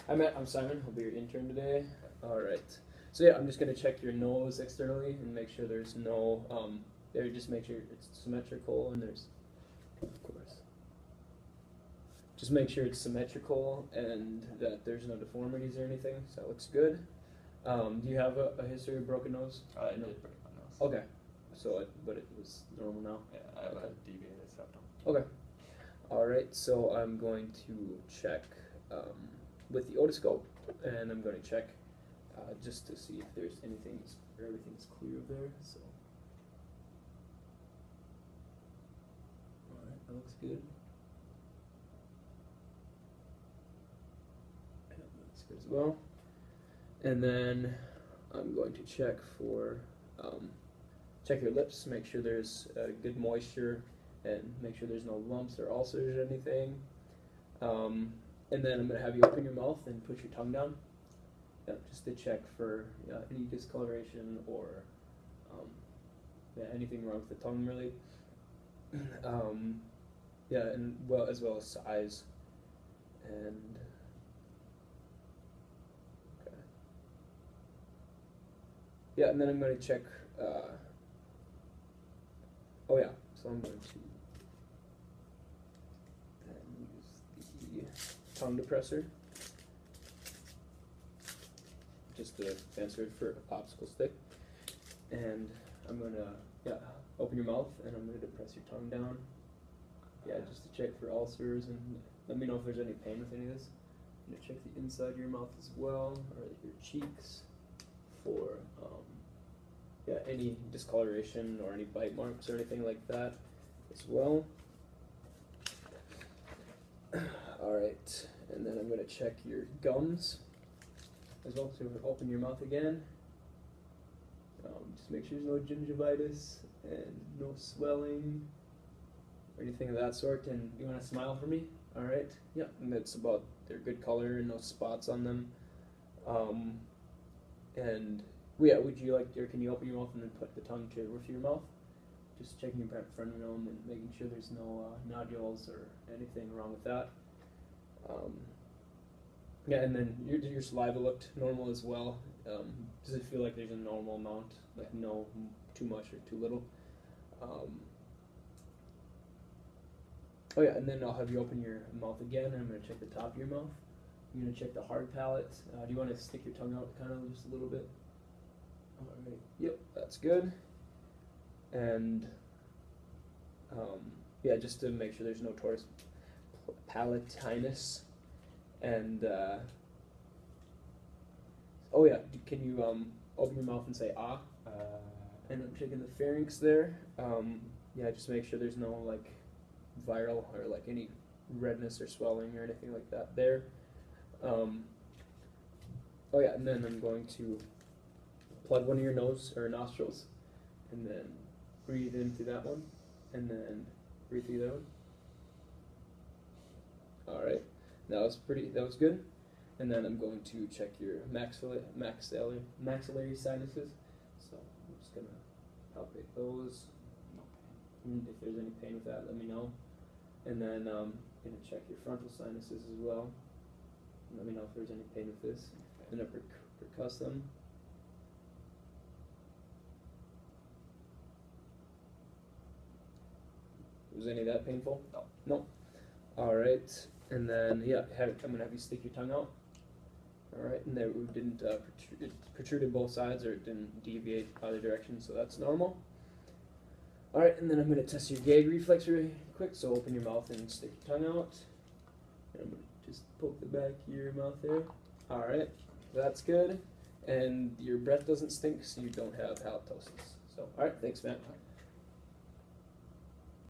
I'm Simon. I'll be your intern today. All right. So yeah, I'm just gonna check your nose externally and make sure there's no there. Just make sure it's symmetrical and there's, of course. Just make sure it's symmetrical and that there's no deformities or anything. So that looks good. Do you have a history of broken nose? I did break my nose. Okay. So, but it was normal now. Yeah, I have Okay. a deviated septum. Okay. All right. So I'm going to check with the otoscope, and I'm going to check just to see if there's anything, everything's clear there. So, all right, that looks good. Yeah, that looks good as well. And then I'm going to check for check your lips, make sure there's good moisture, and make sure there's no lumps or ulcers or anything. And then I'm going to have you open your mouth and put your tongue down, just to check for any discoloration or anything wrong with the tongue, really. Yeah, and as well as size. And okay. Yeah, and then I'm going to check. Oh yeah, so I'm going to then use the tongue depressor, just the fancy word for a popsicle stick, and I'm going to open your mouth and I'm going to depress your tongue down. Yeah, just to check for ulcers, and let me know if there's any pain with any of this. I'm going to check the inside of your mouth as well, or your cheeks, for any discoloration or any bite marks or anything like that as well. Alright, and then I'm going to check your gums as well. So open your mouth again. Just make sure there's no gingivitis and no swelling or anything of that sort. And you want to smile for me? Alright, yeah, and that's about, they're good color and no spots on them. And yeah, would you like, or can you open your mouth and then put the tongue to the roof of your mouth? Just checking your frenulum and making sure there's no nodules or anything wrong with that. Yeah, and then your saliva looked normal as well. Does it feel like there's a normal amount, like no too much or too little? Oh yeah, and then I'll have you open your mouth again, and I'm going to check the top of your mouth. I'm going to check the hard palate. Do you want to stick your tongue out kind of just a little bit? Alright, yep, that's good. And yeah, just to make sure there's no torus palatinus. And oh yeah, can you open your mouth and say ah? And I'm checking the pharynx there. Yeah, just make sure there's no like viral or like any redness or swelling or anything like that there. Oh yeah, and then I'm going to plug one of your nose or nostrils, and then breathe in through that one, and then breathe through that one. All right, that was good. And then I'm going to check your maxillary sinuses. So I'm just gonna palpate those. No pain. If there's any pain with that, let me know. And then I'm gonna check your frontal sinuses as well. Let me know if there's any pain with this. And then percuss them. Was any of that painful? No. No. All right, and then yeah, I'm gonna have you stick your tongue out. All right, and it didn't it protruded both sides, or it didn't deviate either direction, so that's normal. All right, and then I'm gonna test your gag reflex really quick. So open your mouth and stick your tongue out. And I'm gonna just poke the back of your mouth there. All right, that's good. And your breath doesn't stink, so you don't have halitosis. So all right, thanks, Matt.